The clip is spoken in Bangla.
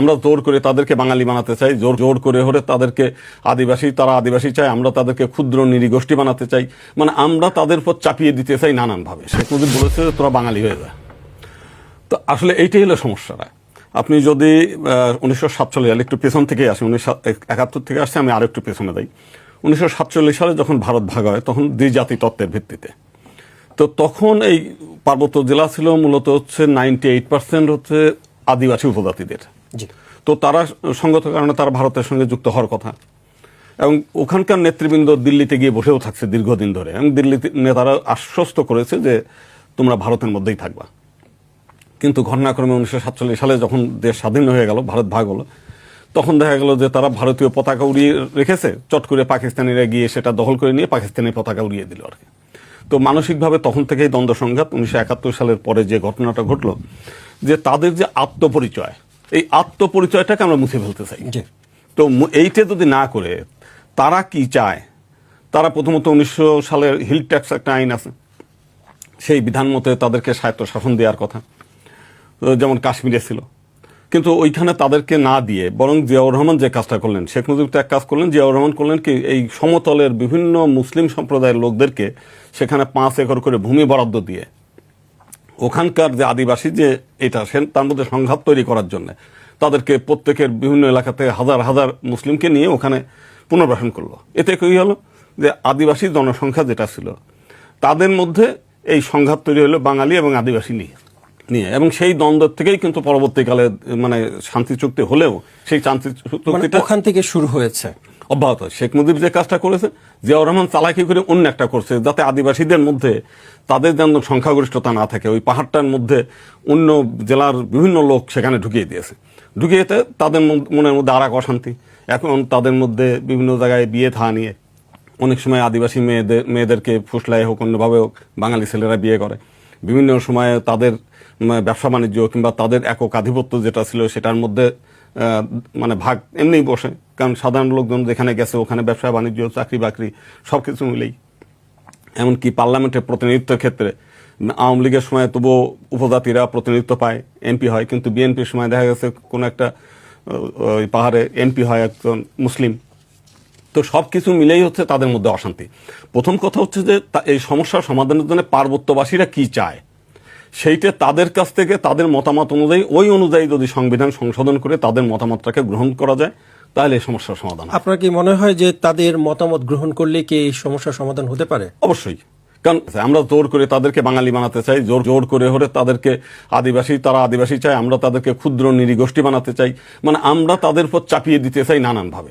আমরা জোর করে তাদেরকে বাঙালি বানাতে চাই, জোর করে হলে তাদেরকে আদিবাসী, তারা আদিবাসী চায়, আমরা তাদেরকে ক্ষুদ্র নৃগোষ্ঠী বানাতে চাই, মানে আমরা তাদের উপর চাপিয়ে দিতে চাই নানানভাবে। শেখ মুজিব বলেছে যে তোরা বাঙালি হয়ে যা। তো আসলে এইটাই হলো সমস্যাটা। আপনি যদি 1947 সালে একটু পেছন থেকে আসি, 1971 থেকে আসছে, আমি আরো একটু পেছনে যাই। 1947 সালে যখন ভারত ভাগ হয় তখন দ্বিজাতি তত্ত্বের ভিত্তিতে, তো তখন এই পার্বত্য জেলা ছিল মূলত হচ্ছে 98% হচ্ছে আদিবাসী উপজাতিদের। তো তারা সঙ্গত কারণে তারা ভারতের সঙ্গে যুক্ত হওয়ার কথা, এবং ওখানকার নেতৃবৃন্দ দিল্লিতে গিয়ে বসেও থাকছে দীর্ঘদিন ধরে, এবং দিল্লিতে নেতারা আশ্বস্ত করেছে যে তোমরা ভারতের মধ্যেই থাকবা। কিন্তু ঘটনাক্রমে 1947 সালে যখন দেশ স্বাধীন হয়ে গেল, ভারত ভাগ হলো, তখন দেখা গেল যে তারা ভারতীয় পতাকা উড়িয়ে রেখেছে, চট করে পাকিস্তানিরা গিয়ে সেটা দখল করে নিয়ে পাকিস্তানি পতাকা উড়িয়ে দিল আর কি। তো মানসিকভাবে তখন থেকেই দ্বন্দ্ব সংঘাত। 1971 সালের পরে যে ঘটনাটা ঘটলো, যে তাদের যে আত্মপরিচয়, এই আত্মপরিচয়টাকে আমরা মুছে ফেলতে চাই। তো এইটা যদি না করে তারা কি চায়, তারা প্রথমত 1900 সালের হিল ট্যাক্স একটা আইন আছে, সেই বিধান মতে তাদেরকে স্বায়ত্তশাসন দেওয়ার কথা, যেমন কাশ্মীরে ছিল, কিন্তু ওইখানে তাদেরকে না দিয়ে বরং জিয়াউর রহমান যে কাজটা করলেন, শেখ মুজিব তো এক কাজ করলেন, জিয়াউর রহমান করলেন কি, এই সমতলের বিভিন্ন মুসলিম সম্প্রদায়ের লোকদেরকে সেখানে 5 একর করে ভূমি বরাদ্দ দিয়ে ওখানকার যে আদিবাসী যে এটা তার মধ্যে সংঘাত তৈরি করার জন্য তাদেরকে প্রত্যেকের বিভিন্ন এলাকাতে হাজার হাজার মুসলিমকে নিয়ে ওখানে পুনর্বাসন করলো। এতে কি হলো যে আদিবাসী জনসংখ্যা যেটা ছিল তাদের মধ্যে এই সংঘাত তৈরি হলো বাঙালি এবং আদিবাসী নিয়ে, এবং সেই দ্বন্দ্ব থেকেই কিন্তু পরবর্তীকালে মানে শান্তি চুক্তি হলেও সেই শান্তি চুক্তিটা ওখান থেকে শুরু হয়েছে অব্যাহত। শেখ মুজিব যে কাজটা করেছে, জিয়াউর রহমান চালাকি করে অন্য একটা করছে, যাতে আদিবাসীদের মধ্যে তাদের যেন সংখ্যাগরিষ্ঠতা না থাকে, ওই পাহাড়টার মধ্যে অন্য জেলার বিভিন্ন লোক সেখানে ঢুকিয়ে দিয়েছে। ঢুকিয়েতে তাদের মনের মধ্যে আর এক অশান্তি। এখন তাদের মধ্যে বিভিন্ন জায়গায় বিয়ে থা নিয়ে অনেক সময় আদিবাসী মেয়েদেরকে ফুসলায় হোক অন্যভাবে হোক বাঙালি ছেলেরা বিয়ে করে। বিভিন্ন সময়ে তাদের ব্যবসা বাণিজ্য কিংবা তাদের একক আধিপত্য যেটা ছিল সেটার মধ্যে মানে ভাগ এমনিই বসে, কারণ সাধারণ লোকজন যেখানে গেছে ওখানে ব্যবসা বাণিজ্য, চাকরি বাকরি সব কিছু মিলেই। এমনকি পার্লামেন্টের প্রতিনিধিত্বের ক্ষেত্রে আওয়ামী লীগের সময় তবুও উপজাতিরা প্রতিনিধিত্ব পায়, এমপি হয়, কিন্তু বিএনপির সময় দেখা গেছে কোনো একটা ওই পাহাড়ে এমপি হয় একজন মুসলিম। তো সব কিছু মিলেই হচ্ছে তাদের মধ্যে অশান্তি। প্রথম কথা হচ্ছে যে এই সমস্যার সমাধানের জন্য পার্বত্যবাসীরা কি চায় সেইটা তাদের কাছ থেকে তাদের মতামত অনুযায়ী, ওই অনুযায়ী যদি সংবিধান সংশোধন করে তাদের মতামতটাকে গ্রহণ করা যায় তাহলে এই সমস্যার সমাধান। আপনার কি মনে হয় যে তাদের মতামত গ্রহণ করলে কি এই সমস্যার সমাধান হতে পারে? অবশ্যই, কারণ আমরা জোর করে তাদেরকে বাঙালি বানাতে চাই, জোর করে হলে তাদেরকে আদিবাসী, তারা আদিবাসী চায়, আমরা তাদেরকে ক্ষুদ্র নৃগোষ্ঠী বানাতে চাই, মানে আমরা তাদের উপর চাপিয়ে দিতে চাই নানানভাবে।